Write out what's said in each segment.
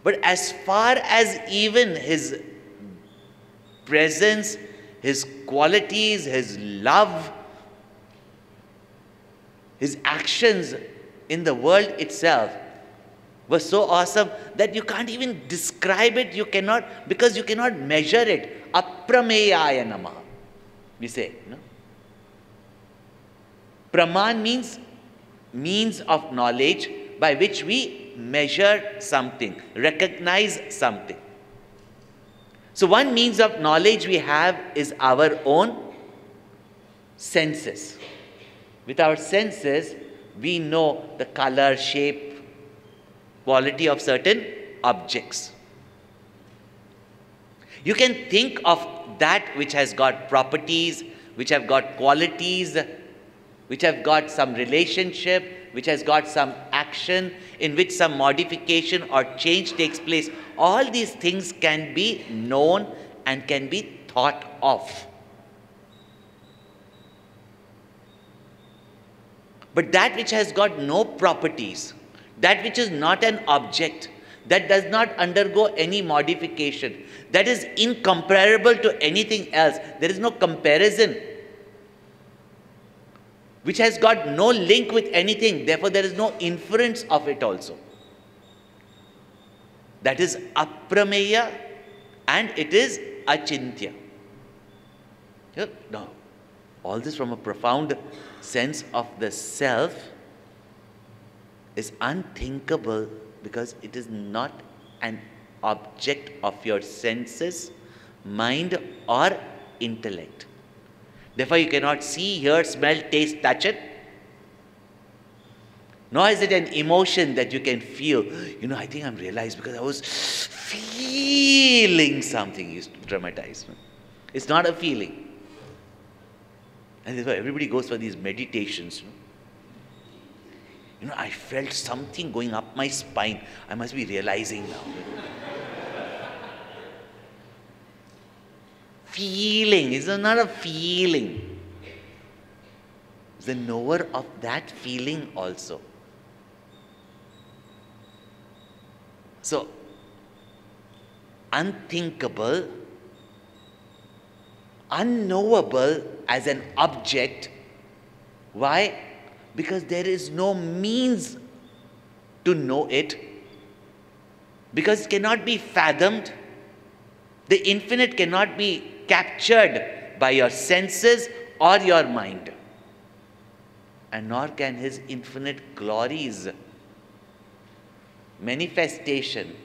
But as far as even his presence, his qualities, his love, his actions in the world itself were so awesome that you can't even describe it, because you cannot measure it. Aprameyāya Namah, we say, no? Praman means of knowledge by which we measure something, recognize something. So one means of knowledge we have is our own senses. With our senses, we know the color, shape, quality of certain objects. You can think of that which has got properties, which have got qualities, which have got some relationship, which has got some action, in which some modification or change takes place. All these things can be known and can be thought of. But that which has got no properties, that which is not an object, that does not undergo any modification, that is incomparable to anything else, there is no comparison, which has got no link with anything, therefore there is no inference of it also. That is aprameya and it is achintya. Now, all this from a profound sense of the self is unthinkable because it is not an object of your senses, mind or intellect. Therefore, you cannot see, hear, smell, taste, touch it. Nor is it an emotion that you can feel. I think I'm realized because I was feeling something. Used to dramatize. It's not a feeling. And that's why everybody goes for these meditations. I felt something going up my spine. I must be realizing now. Feeling is not a feeling. It's the knower of that feeling also. So, unthinkable, unknowable as an object. Why? Because there is no means to know it. Because it cannot be fathomed. The infinite cannot be captured by your senses or your mind. And nor can his infinite glories, manifestation,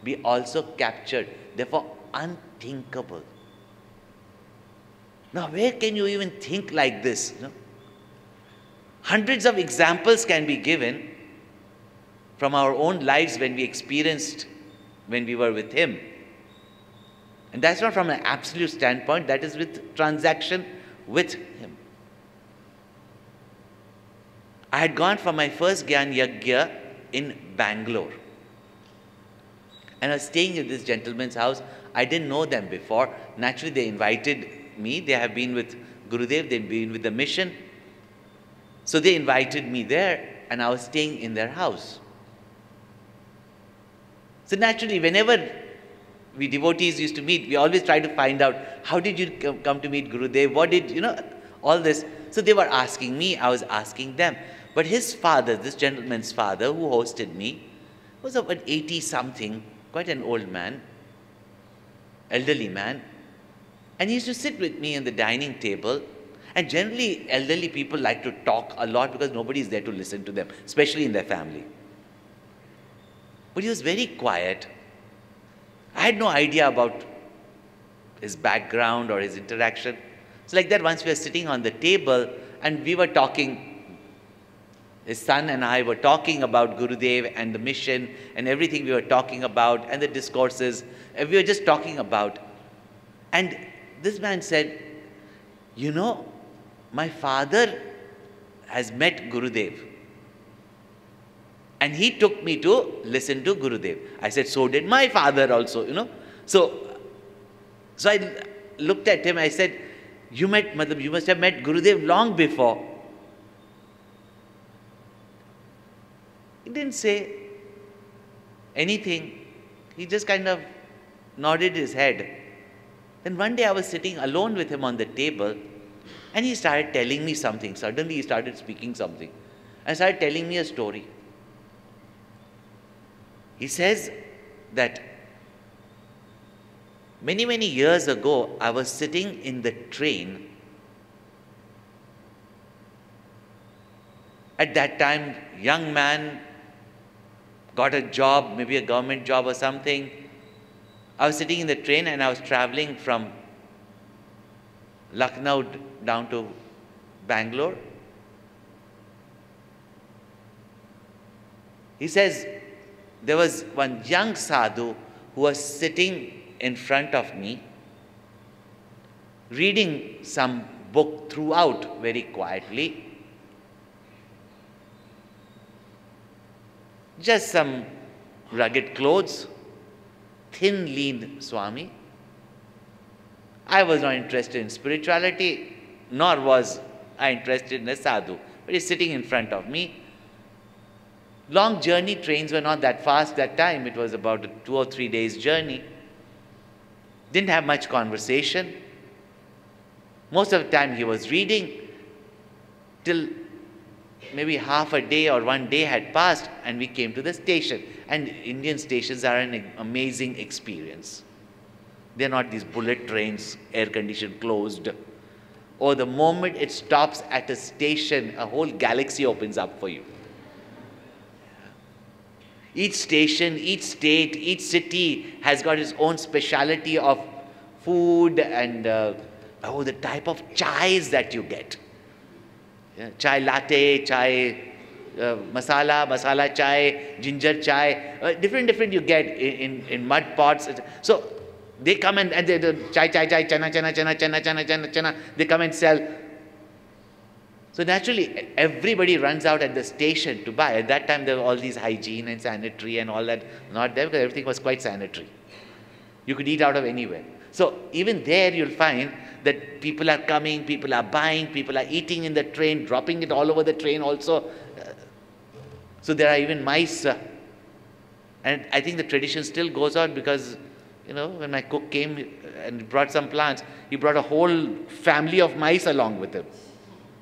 be also captured. Therefore, unthinkable. Now, where can you even think like this? Hundreds of examples can be given from our own lives when we experienced, when we were with him. And that's not from an absolute standpoint, that is with transaction with him. I had gone for my first Gyan Yajna in Bangalore. And I was staying at this gentleman's house. I didn't know them before. Naturally, they invited me. They have been with Gurudev, they've been with the mission. So they invited me there, and I was staying in their house. So naturally, whenever we devotees used to meet, we always try to find out, how did you come to meet Gurudev? What did, all this. So they were asking me, I was asking them. But his father, this gentleman's father who hosted me, was about 80-something, quite an old man, elderly man. And he used to sit with me on the dining table. And generally, elderly people like to talk a lot because nobody is there to listen to them, especially in their family. But he was very quiet. I had no idea about his background or his interaction. So like that, once we were sitting on the table and we were talking, his son and I were talking about Gurudev and the mission and everything we were talking about and the discourses we were just talking about. And this man said, my father has met Gurudev. And he took me to listen to Gurudev. I said, so did my father also, So I looked at him, I said, you must have met Gurudev long before. He didn't say anything. He just kind of nodded his head. Then one day I was sitting alone with him on the table, and he started telling me something. Suddenly he started speaking something and started telling me a story. He says that many, many years ago, I was sitting in the train. At that time, young man, got a job, maybe a government job or something. I was sitting in the train and I was traveling from Lucknow down to Bangalore. He says there was one young sadhu who was sitting in front of me, reading some book throughout very quietly. Just some rugged clothes, thin, lean Swami. I was not interested in spirituality, nor was I interested in a sadhu, but he's sitting in front of me. Long journey, trains were not that fast that time. It was about a 2 or 3 days journey. Didn't have much conversation. Most of the time he was reading till maybe half a day or 1 day had passed and we came to the station. And Indian stations are an amazing experience. They're not these bullet trains, air conditioned, closed. Or the moment it stops at a station, a whole galaxy opens up for you. Each station, each state, each city has got its own speciality of food and the type of chais that you get. Yeah, chai latte, chai masala chai, ginger chai, different you get in mud pots. So they come and they chai, chana, they come and sell. So naturally, everybody runs out at the station to buy. At that time, there were all these hygiene and sanitary and all that not there because everything was quite sanitary. You could eat out of anywhere. So even there, you'll find that people are coming, people are buying, people are eating in the train, dropping it all over the train also. So there are even mice. And I think the tradition still goes on because, when my cook came and brought some plants, he brought a whole family of mice along with him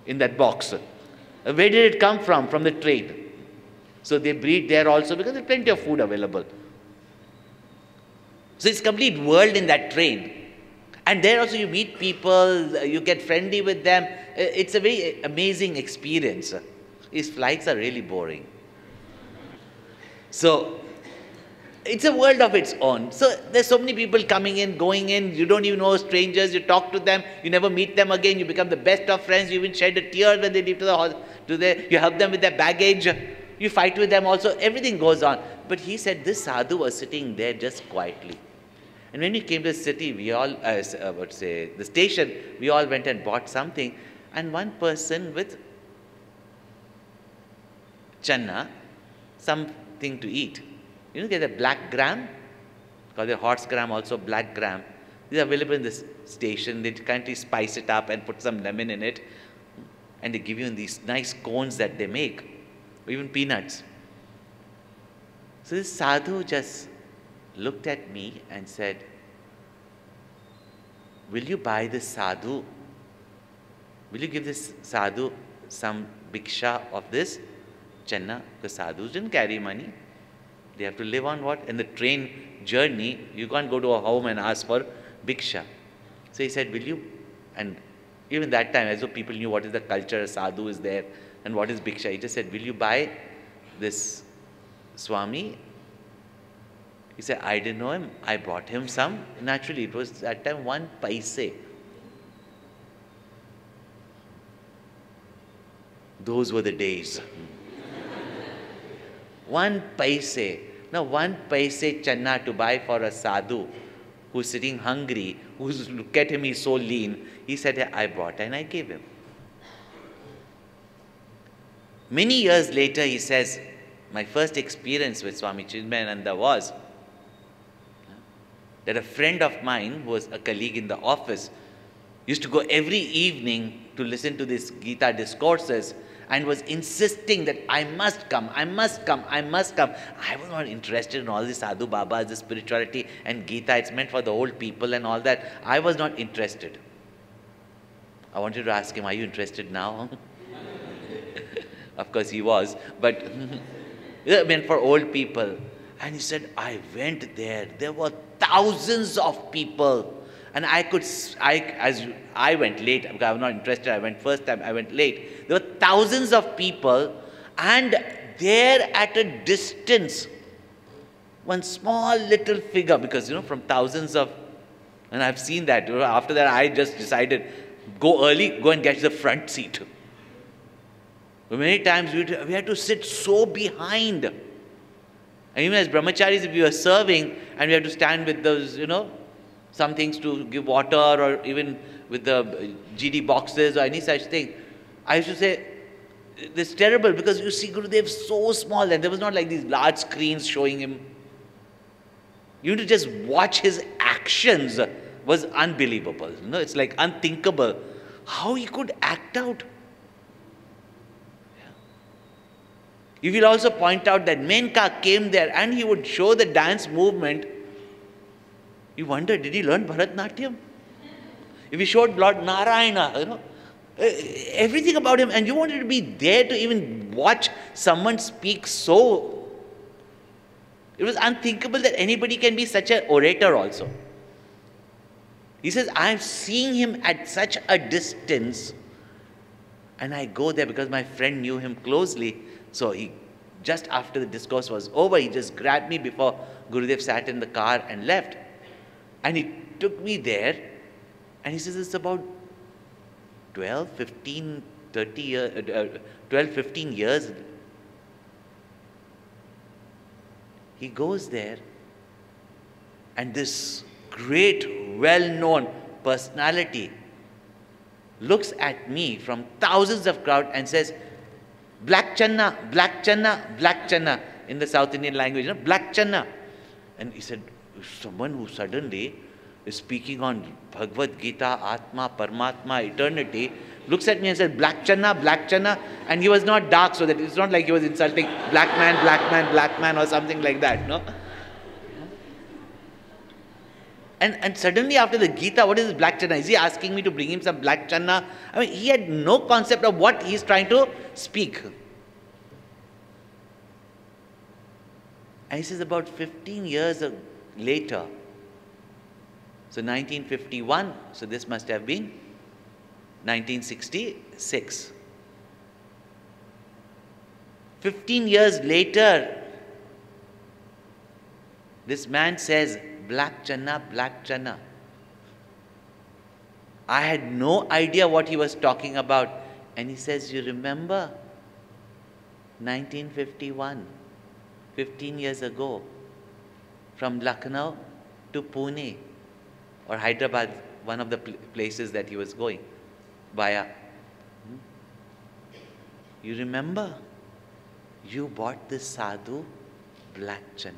in that box. Where did it come from? From the train. So they breed there also because there's plenty of food available. So it's a complete world in that train. And there also you meet people, you get friendly with them. It's a very amazing experience. These flights are really boring. So it's a world of its own. So there's so many people coming in, going in. You don't even know strangers. You talk to them. You never meet them again. You become the best of friends. You even shed a tear when they leave you help them with their baggage. You fight with them also. Everything goes on. But he said this sadhu was sitting there just quietly. And when we came to the city, we all, the station, we all went and bought something. And one person with channa, something to eat. There's a black gram, called the horse gram, also black gram. These are available in this station. They kindly spice it up and put some lemon in it. And they give you these nice cones that they make, or even peanuts. So this sadhu just looked at me and said, will you buy this sadhu? Will you give this sadhu some bhiksha of this channa? Because sadhus didn't carry money. They have to live on what? In the train journey, you can't go to a home and ask for bhiksha. So he said, will you? And even that time, as though people knew what is the culture, a sadhu is there, and what is bhiksha. He just said, will you buy this Swami? He said, I didn't know him. I brought him some. Naturally, it was that time 1 paise. Those were the days. 1 paise. Now 1 paise channa to buy for a sadhu who's sitting hungry, look at him, he's so lean. He said, I brought and I gave him. Many years later, he says, my first experience with Swami Chinmaya was that a friend of mine who was a colleague in the office used to go every evening to listen to these Gita discourses, and was insisting that I must come, I must come, I must come. I was not interested in all this Sadhu Babas, the spirituality and Gita. It's meant for the old people and all that. I was not interested. I wanted to ask him, are you interested now? Of course he was, but it meant for old people. And he said, I went there. There were thousands of people. And I went late, because I was not interested. I went first time, I went late. There were thousands of people, and there at a distance, one small little figure, because from thousands of, and I've seen that. After that, I just decided, go early, go and get the front seat. But many times we had to sit so behind. And even as brahmacharis, if you are serving, and we have to stand with those, some things to give water, or even with the GD boxes or any such thing. I used to say, this is terrible, because you see Gurudev so small, and there was not like these large screens showing him. You need to just watch his actions was unbelievable. It's like unthinkable how he could act out. You will also point out that Menka came there and he would show the dance movement. You wonder, did he learn Bharatnatyam? If he showed Lord Narayana, everything about him, and you wanted to be there to even watch someone speak so. It was unthinkable that anybody can be such an orator also. He says, I am seeing him at such a distance, and I go there because my friend knew him closely. So he, just after the discourse was over, he just grabbed me before Gurudev sat in the car and left. And he took me there, and he says, it's about 12, 15 years. He goes there, and this great, well-known personality looks at me from thousands of crowd and says, Black Channa, Black Channa, Black Channa, in the South Indian language, Black Channa. And he said, someone who suddenly is speaking on Bhagavad Gita, Atma, Paramatma, eternity, looks at me and said, Black Channa, Black Channa. And he was not dark, so that it's not like he was insulting black man, black man, black man, or something like that, no? And suddenly after the Gita, what is this Black Channa? Is he asking me to bring him some Black Channa? I mean, he had no concept of what he's trying to speak. And he says about 15 years later, so 1951, so this must have been 1966. 15 years later, this man says, Black Channa, Black Channa. I had no idea what he was talking about. And he says, you remember 1951, 15 years ago, from Lucknow to Pune, or Hyderabad, one of the places that he was going via. You remember? You bought this sadhu, Black Channa.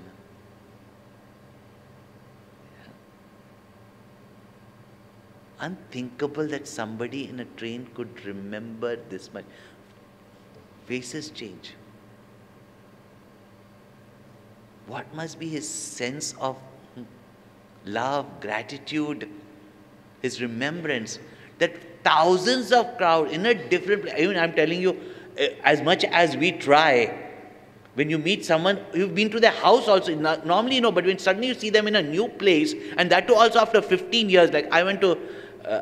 Unthinkable that somebody in a train could remember this much. Faces change. What must be his sense of love, gratitude, his remembrance, that thousands of crowd in a different place. Even I'm telling you, as much as we try, when you meet someone, you've been to their house also, normally but when suddenly you see them in a new place, and that too also after 15 years, like I went to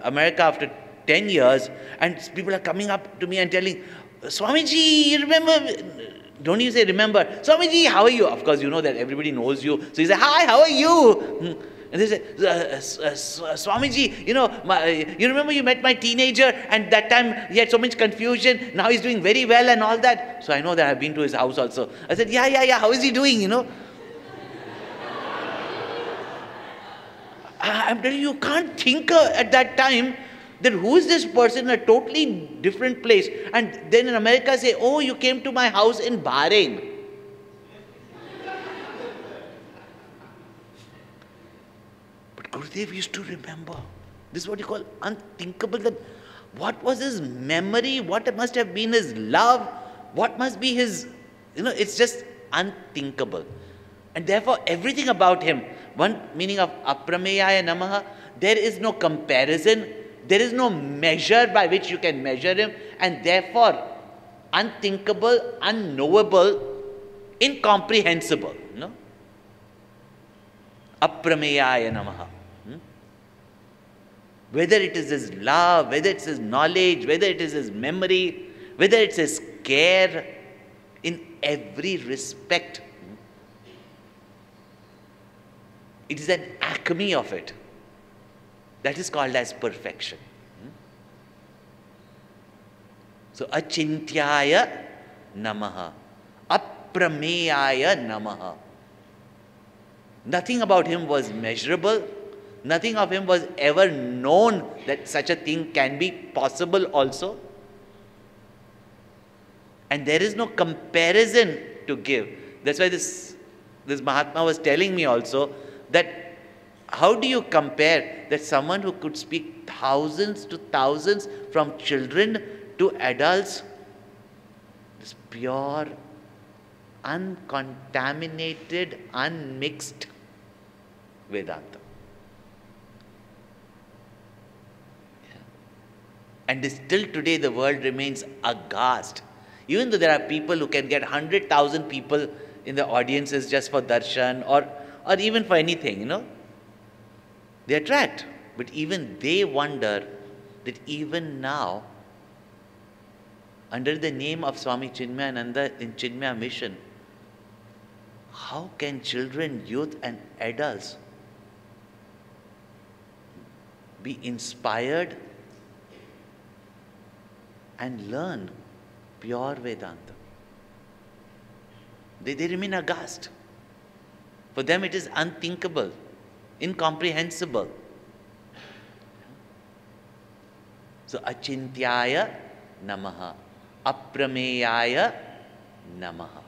America after 10 years, and people are coming up to me and telling, Swamiji, you remember? Don't you say remember? Swamiji, how are you? Of course, you know that everybody knows you. So you say, hi, how are you? And they say, Swamiji, you remember you met my teenager and that time he had so much confusion. Now he's doing very well and all that. So I know that I've been to his house also. I said, yeah, how is he doing, I'm telling you, you can't think at that time that who is this person in a totally different place. And then in America say, oh, you came to my house in Bahrain. But Gurudev used to remember. This is what you call unthinkable, that What was his memory? What must have been his love? What must be his, it's just unthinkable. And therefore, everything about him, one meaning of Aprameyāya Namah, there is no comparison, there is no measure by which you can measure him, and therefore, unthinkable, unknowable, incomprehensible. Aprameyāya Namah. Whether it is his love, whether it's his knowledge, whether it is his memory, whether it's his care, in every respect, it is an acme of it. That is called as perfection. So, Achintyaya Namaha, Aprameyāya Namaha. Nothing about him was measurable. Nothing of him was ever known that such a thing can be possible also. And there is no comparison to give. That's why this Mahatma was telling me also that how do you compare that someone who could speak thousands to thousands from children to adults, this pure, uncontaminated, unmixed Vedanta. And still today the world remains aghast. Even though there are people who can get 100,000 people in the audiences just for darshan or even for anything, they attract. But even they wonder that even now, under the name of Swami Chinmayananda in Chinmaya mission, how can children, youth and adults be inspired and learn pure Vedanta? They remain aghast. For them it is unthinkable, incomprehensible. So, Achintyaya Namaha, Aprameyāya Namah.